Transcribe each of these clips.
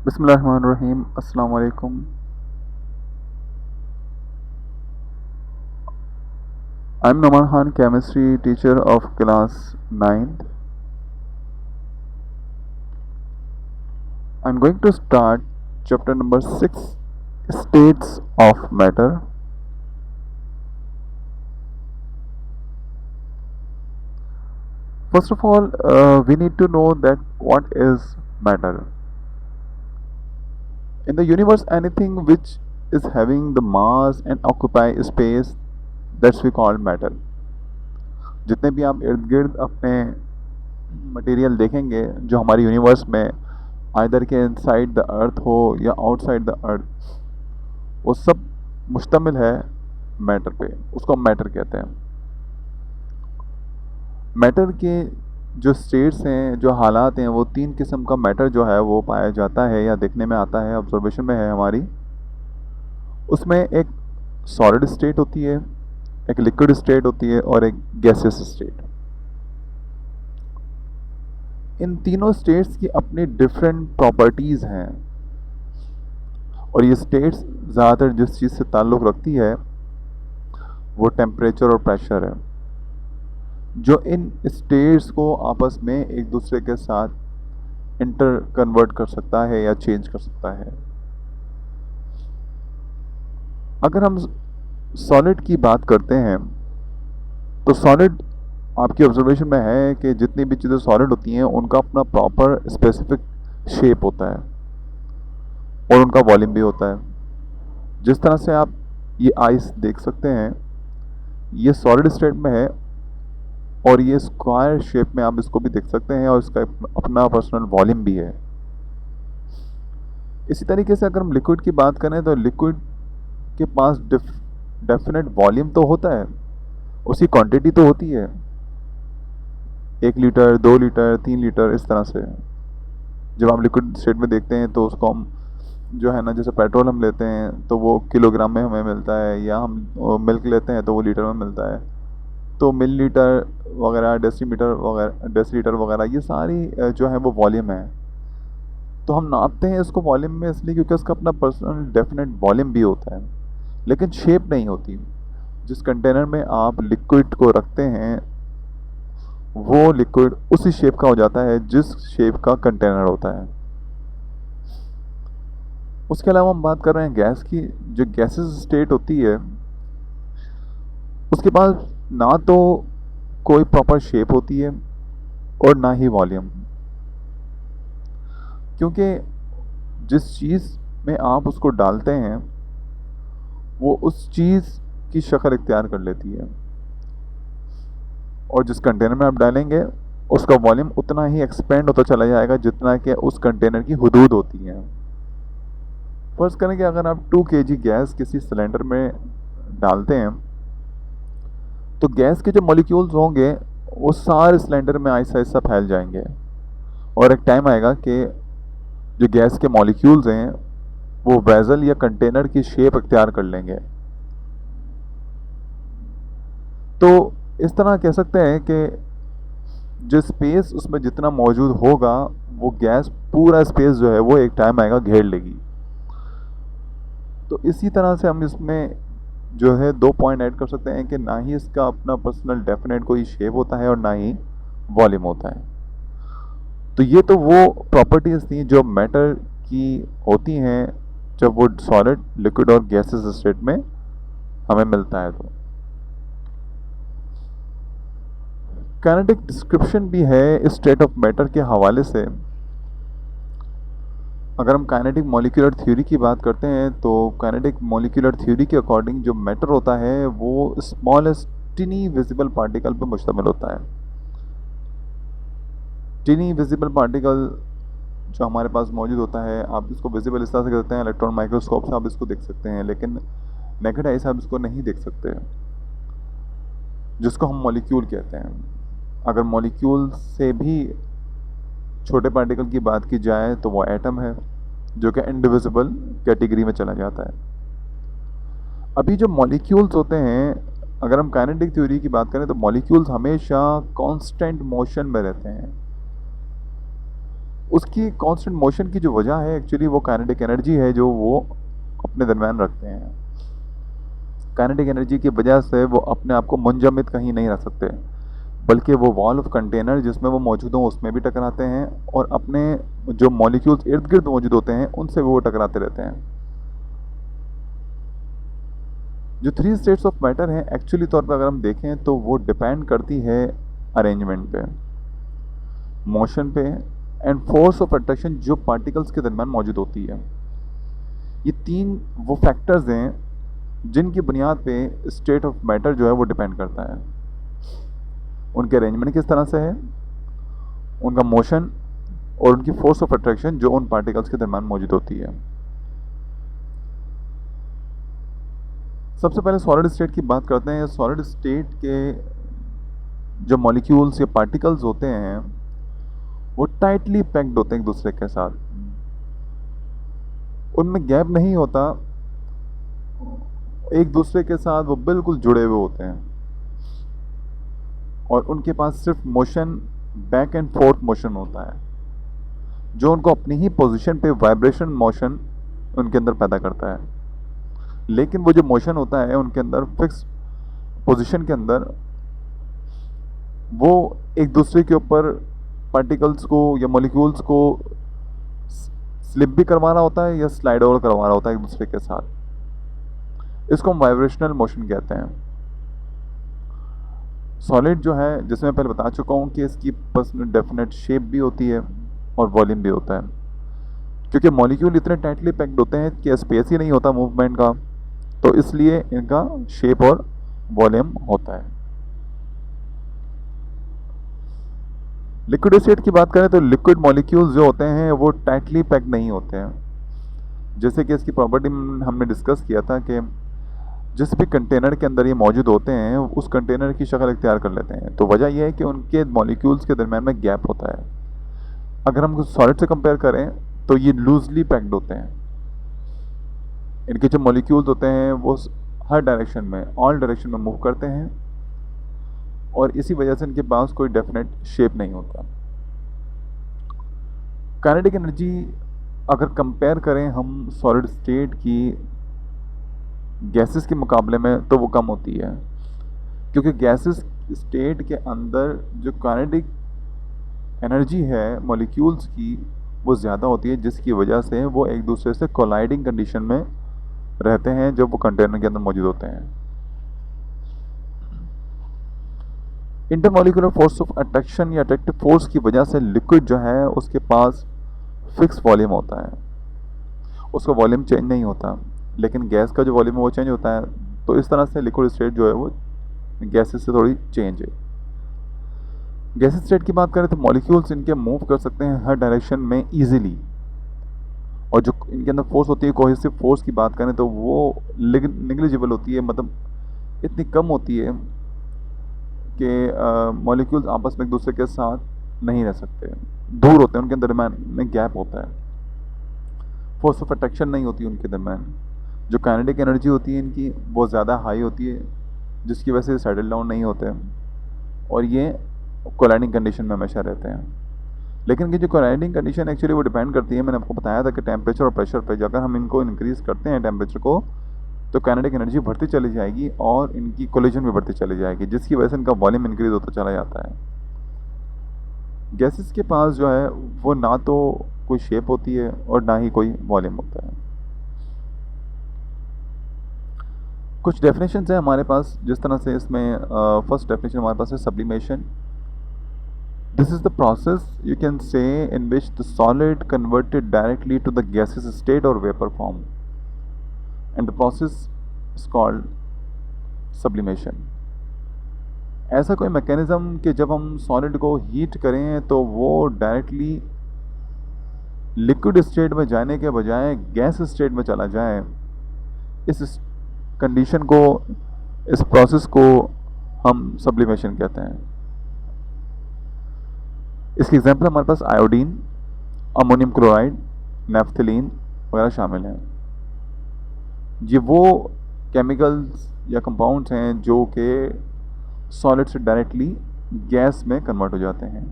बिस्मिल्लाहिर्रहमानिर्रहीम। अस्सलाम वालेकुम। I'm Noman Khan, chemistry teacher of class 9th. I'm going to start chapter number 6, states of matter. First of all, we need to know that what is matter. In the universe, anything which is having the mass and occupy space, that's we call matter. जितने भी आप इर्द गिर्द अपने material देखेंगे जो हमारे universe में आइदर के इनसाइड द अर्थ हो या आउटसाइड द अर्थ, वो सब मुश्तमिल है मैटर पे। उसको हम मैटर कहते हैं। मैटर के जो स्टेट्स हैं, जो हालात हैं, वो तीन किस्म का मैटर जो है वो पाया जाता है या देखने में आता है, ऑब्जर्वेशन में है हमारी। उसमें एक सॉलिड स्टेट होती है, एक लिक्विड स्टेट होती है और एक गैसियस स्टेट। इन तीनों स्टेट्स की अपनी डिफरेंट प्रॉपर्टीज़ हैं और ये स्टेट्स ज़्यादातर जिस चीज़ से ताल्लुक़ रखती है वो टेम्परेचर और प्रेशर है, जो इन स्टेट्स को आपस में एक दूसरे के साथ इंटर कन्वर्ट कर सकता है या चेंज कर सकता है। अगर हम सॉलिड की बात करते हैं तो सॉलिड आपकी ऑब्जर्वेशन में है कि जितनी भी चीज़ें सॉलिड होती हैं उनका अपना प्रॉपर स्पेसिफिक शेप होता है और उनका वॉल्यूम भी होता है। जिस तरह से आप ये आइस देख सकते हैं, ये सॉलिड स्टेट में है और ये स्क्वायर शेप में आप इसको भी देख सकते हैं और इसका अपना पर्सनल वॉल्यूम भी है। इसी तरीके से अगर हम लिक्विड की बात करें तो लिक्विड के पास डेफिनेट वॉल्यूम तो होता है, उसकी क्वांटिटी तो होती है, 1 लीटर 2 लीटर 3 लीटर इस तरह से। जब आप लिक्विड स्टेट में देखते हैं तो उसको हम जो है ना, जैसे पेट्रोल हम लेते हैं तो वो किलोग्राम में हमें मिलता है, या हम मिल्क लेते हैं तो वो लीटर में मिलता है। तो मिलीलीटर वगैरह, डेसीलीटर वगैरह ये सारी जो है वो वॉल्यूम है। तो हम नापते हैं इसको वॉल्यूम में इसलिए क्योंकि उसका अपना पर्सनल डेफिनेट वॉल्यूम भी होता है, लेकिन शेप नहीं होती। जिस कंटेनर में आप लिक्विड को रखते हैं वो लिक्विड उसी शेप का हो जाता है जिस शेप का कंटेनर होता है। उसके अलावा हम बात कर रहे हैं गैस की। जो गैसेस स्टेट होती है उसके पास ना तो कोई प्रॉपर शेप होती है और ना ही वॉल्यूम, क्योंकि जिस चीज़ में आप उसको डालते हैं वो उस चीज़ की शक्ल इख्तियार कर लेती है और जिस कंटेनर में आप डालेंगे उसका वॉल्यूम उतना ही एक्सपेंड होता चला जाएगा जितना कि उस कंटेनर की हुदूद होती है। फर्ज करें कि अगर आप 2 kg गैस किसी सिलेंडर में डालते हैं तो गैस के जो मॉलिक्यूल्स होंगे वो सारे सिलेंडर में आहिस्ता आहिस्ता फैल जाएंगे और एक टाइम आएगा कि जो गैस के मॉलिक्यूल्स हैं वो वेसल या कंटेनर की शेप इख्तियार कर लेंगे। तो इस तरह कह सकते हैं कि जो स्पेस उसमें जितना मौजूद होगा वो गैस पूरा स्पेस जो है वो एक टाइम आएगा घेर लेगी। तो इसी तरह से हम इसमें जो है 2 पॉइंट ऐड कर सकते हैं कि ना ही इसका अपना पर्सनल डेफिनेट कोई शेप होता है और ना ही वॉल्यूम होता है। तो ये तो वो प्रॉपर्टीज़ थी जो मैटर की होती हैं जब वो सॉलिड, लिक्विड और गैसेस स्टेट में हमें मिलता है। तो काइनेटिक डिस्क्रिप्शन भी है स्टेट ऑफ मैटर के हवाले से। अगर हम काइनेटिक मॉलिक्यूलर थ्योरी की बात करते हैं तो काइनेटिक मॉलिक्यूलर थ्योरी के अकॉर्डिंग जो मैटर होता है वो स्मॉलेस्ट टिनी विजिबल पार्टिकल पर मुश्तमिल होता है। टिनी विजिबल पार्टिकल जो हमारे पास मौजूद होता है, आप इसको विजिबल इस तरह से करते हैं, इलेक्ट्रॉन माइक्रोस्कोप से आप इसको देख सकते हैं, लेकिन नेकेड आई से आप इसको नहीं देख सकते, जिसको हम मॉलिक्यूल कहते हैं। अगर मॉलिक्यूल से भी छोटे पार्टिकल की बात की जाए तो वो एटम है, जो कि इनडिविजिबल कैटेगरी में चला जाता है। अभी जो मॉलिक्यूल्स होते हैं, अगर हम काइनेटिक थ्योरी की बात करें तो मॉलिक्यूल्स हमेशा कांस्टेंट मोशन में रहते हैं। उसकी कांस्टेंट मोशन की जो वजह है एक्चुअली वो काइनेटिक एनर्जी है जो वो अपने दरम्यान रखते हैं। काइनेटिक एनर्जी की वजह से वो अपने आप को मुंजमद कहीं नहीं रख सकते, बल्कि वो वॉल ऑफ कंटेनर जिसमें वो मौजूद हों उसमें भी टकराते हैं, और अपने जो मॉलिक्यूल्स इर्द गिर्द मौजूद होते हैं उनसे वो टकराते रहते हैं। जो थ्री स्टेट्स ऑफ मैटर हैं एक्चुअली तौर पर अगर हम देखें तो वो डिपेंड करती है अरेंजमेंट पे, मोशन पे, एंड फोर्स ऑफ अट्रैक्शन जो पार्टिकल्स के दरम्यान मौजूद होती है। ये तीन वो फैक्टर्स हैं जिनकी बुनियाद पे स्टेट ऑफ मैटर जो है वो डिपेंड करता है। उनके अरेंजमेंट किस तरह से है, उनका मोशन, और उनकी फोर्स ऑफ अट्रैक्शन जो उन पार्टिकल्स के दरम्यान मौजूद होती है। सबसे पहले सॉलिड स्टेट की बात करते हैं। सॉलिड स्टेट के जो मॉलिक्यूल्स या पार्टिकल्स होते हैं वो टाइटली पैक्ड होते हैं एक दूसरे के साथ, उनमें गैप नहीं होता, एक दूसरे के साथ वो बिल्कुल जुड़े हुए होते हैं, और उनके पास सिर्फ motion, back and fourth motion होता है जो उनको अपनी ही पोजीशन पे वाइब्रेशन मोशन उनके अंदर पैदा करता है। लेकिन वो जो मोशन होता है उनके अंदर फिक्स पोजीशन के अंदर वो एक दूसरे के ऊपर पार्टिकल्स को या मॉलिक्यूल्स को स्लिप भी करवा रहा होता है या स्लाइड ओवर करवा रहा होता है एक दूसरे के साथ। इसको हम वाइब्रेशनल मोशन कहते हैं। सॉलिड जो है, जिसमें पहले बता चुका हूँ कि इसकी पर्सनल डेफिनेट शेप भी होती है और वॉल्यूम भी होता है, क्योंकि मॉलिक्यूल इतने टाइटली पैक्ड होते हैं कि स्पेस ही नहीं होता मूवमेंट का, तो इसलिए इनका शेप और वॉल्यूम होता है। लिक्विड स्टेट की बात करें तो लिक्विड मॉलिक्यूल्स जो होते हैं वो टाइटली पैक्ड नहीं होते हैं। जैसे कि इसकी प्रॉपर्टी हमने डिस्कस किया था कि जिस भी कंटेनर के अंदर ये मौजूद होते हैं उस कंटेनर की शक्ल इख्तियार कर लेते हैं, तो वजह यह है कि उनके मॉलिक्यूल्स के दरम्यान में गैप होता है। अगर हम सॉलिड से कंपेयर करें तो ये लूजली पैक्ड होते हैं। इनके जो मॉलिक्यूल्स होते हैं वो हर डायरेक्शन में, ऑल डायरेक्शन में मूव करते हैं, और इसी वजह से इनके पास कोई डेफिनेट शेप नहीं होता। काइनेटिक एनर्जी अगर कंपेयर करें हम सॉलिड स्टेट की गैसेस के मुकाबले में तो वो कम होती है, क्योंकि गैसेस स्टेट के अंदर जो काइनेटिक एनर्जी है मॉलिक्यूल्स की वो ज़्यादा होती है, जिसकी वजह से वो एक दूसरे से कोलाइडिंग कंडीशन में रहते हैं जब वो कंटेनर के अंदर मौजूद होते हैं। इंटरमॉलिक्यूलर फोर्स ऑफ अट्रैक्शन या अट्रैक्टिव फोर्स की वजह से लिक्विड जो है उसके पास फिक्स वॉल्यूम होता है, उसका वॉल्यूम चेंज नहीं होता, लेकिन गैस का जो वॉल्यूम है वो चेंज होता है। तो इस तरह से लिक्विड स्टेट जो है वो गैसेस से थोड़ी चेंज है। गैस स्टेट की बात करें तो मॉलिक्यूल्स इनके मूव कर सकते हैं हर डायरेक्शन में ईजिली, और जो इनके अंदर फोर्स होती है कोहेसिव फोर्स की बात करें तो वो निग्लिजिबल होती है, मतलब इतनी कम होती है कि मॉलिक्यूल्स आपस में एक दूसरे के साथ नहीं रह सकते, दूर होते हैं, उनके दरम्यान में गैप होता है। फोर्स ऑफ अट्रैक्शन नहीं होती उनके दरम्यान। जो काइनेटिक एनर्जी होती है इनकी वो ज़्यादा हाई होती है, जिसकी वजह से सेटल डाउन नहीं होते और ये कोलाइडिंग कंडीशन में हमेशा रहते हैं। लेकिन कि जो कोलाइडिंग कंडीशन एक्चुअली वो डिपेंड करती है, मैंने आपको बताया था कि टेम्परेचर और प्रेशर पे, अगर हम इनको इंक्रीज़ करते हैं टेम्परेचर को तो काइनेटिक एनर्जी बढ़ती चली जाएगी और इनकी कोलिजन भी बढ़ती चली जाएगी, जिसकी वजह से इनका वॉल्यूम इंक्रीज होता चला जाता है। गैसेस के पास जो है वो ना तो कोई शेप होती है और ना ही कोई वॉल्यूम होता है। कुछ डेफिनेशंस हैं हमारे पास, जिस तरह से इसमें फर्स्ट डेफिनेशन हमारे पास है sublimation. This is the process you can say in which the solid converted directly to the gaseous state or vapor form, and the process is called sublimation. ऐसा कोई मैकेनिज्म कि जब हम सॉलिड को heat करें तो वो डायरेक्टली लिक्विड स्टेट में जाने के बजाय गैस स्टेट में चला जाए, इस कंडीशन को, इस प्रोसेस को हम सब्लिमेशन कहते हैं। इसकी एग्जांपल हमारे पास आयोडीन, अमोनियम क्लोराइड, नेफ्थलीन वगैरह शामिल हैं। ये वो केमिकल्स या कंपाउंड्स हैं जो कि सॉलिड से डायरेक्टली गैस में कन्वर्ट हो जाते हैं।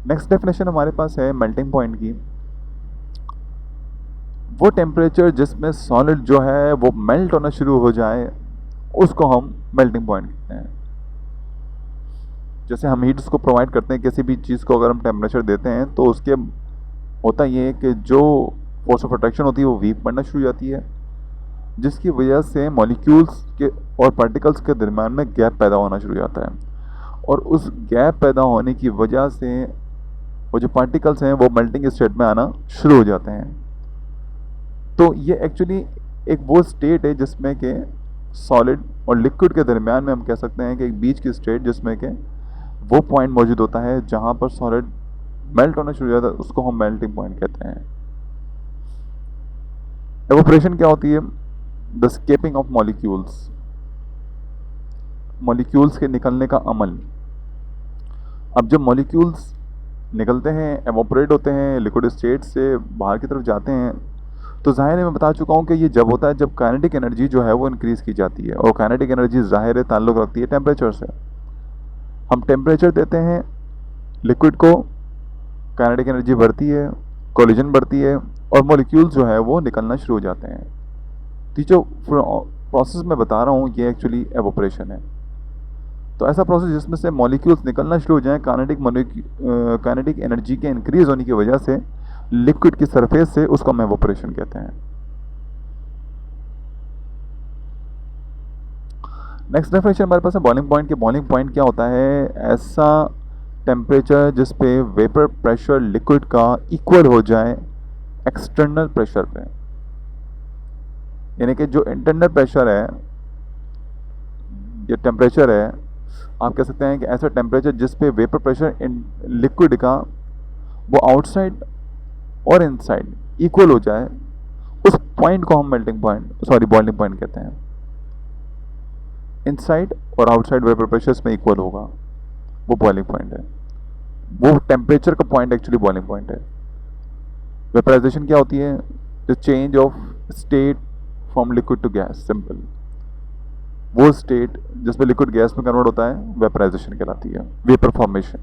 नेक्स्ट डेफिनेशन हमारे पास है मेल्टिंग पॉइंट की। वो टेम्परेचर जिसमें सॉलिड जो है वो मेल्ट होना शुरू हो जाए उसको हम मेल्टिंग पॉइंट कहते हैं। जैसे हम हीट्स को प्रोवाइड करते हैं किसी भी चीज़ को, अगर हम टेम्परेचर देते हैं तो उसके होता ये है कि जो फोर्स ऑफ अट्रैक्शन होती है वो वीक बढ़ना शुरू हो जाती है, जिसकी वजह से मॉलिक्यूल्स के और पार्टिकल्स के दरम्यान में गैप पैदा होना शुरू हो जाता है, और उस गैप पैदा होने की वजह से वो जो पार्टिकल्स हैं वो मेल्टिंग स्टेट में आना शुरू हो जाते हैं। तो ये एक्चुअली एक वो स्टेट है जिसमें कि सॉलिड और लिक्विड के दरमियान में हम कह सकते हैं कि एक बीच की स्टेट जिसमें कि वो पॉइंट मौजूद होता है जहाँ पर सॉलिड मेल्ट होना शुरू हो जाता है, उसको हम मेल्टिंग पॉइंट कहते हैं। एवोपरेशन क्या होती है? The escaping of molecules, molecules के निकलने का अमल। अब जब मॉलिक्यूल्स निकलते हैं, एवोपरेट होते हैं, लिक्विड स्टेट से बाहर की तरफ जाते हैं, तो ज़ाहिर है मैं बता चुका हूँ कि ये जब होता है जब काइनेटिक एनर्जी जो है वो इंक्रीज़ की जाती है, और काइनेटिक एनर्जी ज़ाहिर है ताल्लुक़ रखती है टेम्परेचर से। हम टेम्परेचर देते हैं लिक्विड को, काइनेटिक एनर्जी बढ़ती है, कोलिजन बढ़ती है, और मॉलिक्यूल्स जो है वो निकलना शुरू हो जाते हैं। तो जो प्रोसेस मैं बता रहा हूँ ये एक्चुअली एवोपरेशन है। तो ऐसा प्रोसेस जिसमें से मॉलिक्यूल्स निकलना शुरू हो जाएं काइनेटिक एनर्जी के इंक्रीज होने की वजह से लिक्विड की सरफेस से, उसको हम एवोपरेशन कहते हैं। नेक्स्ट डेफिनेशन हमारे पास है बॉइलिंग पॉइंट के। बॉइलिंग पॉइंट क्या होता है? ऐसा टेम्परेचर जिस पे वेपर प्रेशर लिक्विड का इक्वल हो जाए एक्सटर्नल प्रेशर पे, यानी कि जो इंटरनल प्रेशर है या टेम्परेचर है, आप कह सकते हैं कि ऐसा टेम्परेचर जिस पे वेपर प्रेशर इन लिक्विड का वो आउटसाइड और इनसाइड इक्वल हो जाए, उस पॉइंट को हम बॉइलिंग पॉइंट कहते हैं। इनसाइड और आउटसाइड वेपर प्रेशर्स में इक्वल होगा, वो बॉइलिंग पॉइंट है। वो टेम्परेचर का पॉइंट एक्चुअली बॉइलिंग पॉइंट है। वेपराइजेशन क्या होती है? The change of state from liquid to gas, simple. वो स्टेट जिसमें लिक्विड गैस में कन्वर्ट होता है वेपराइजेशन कहलाती है, वेपर फॉर्मेशन।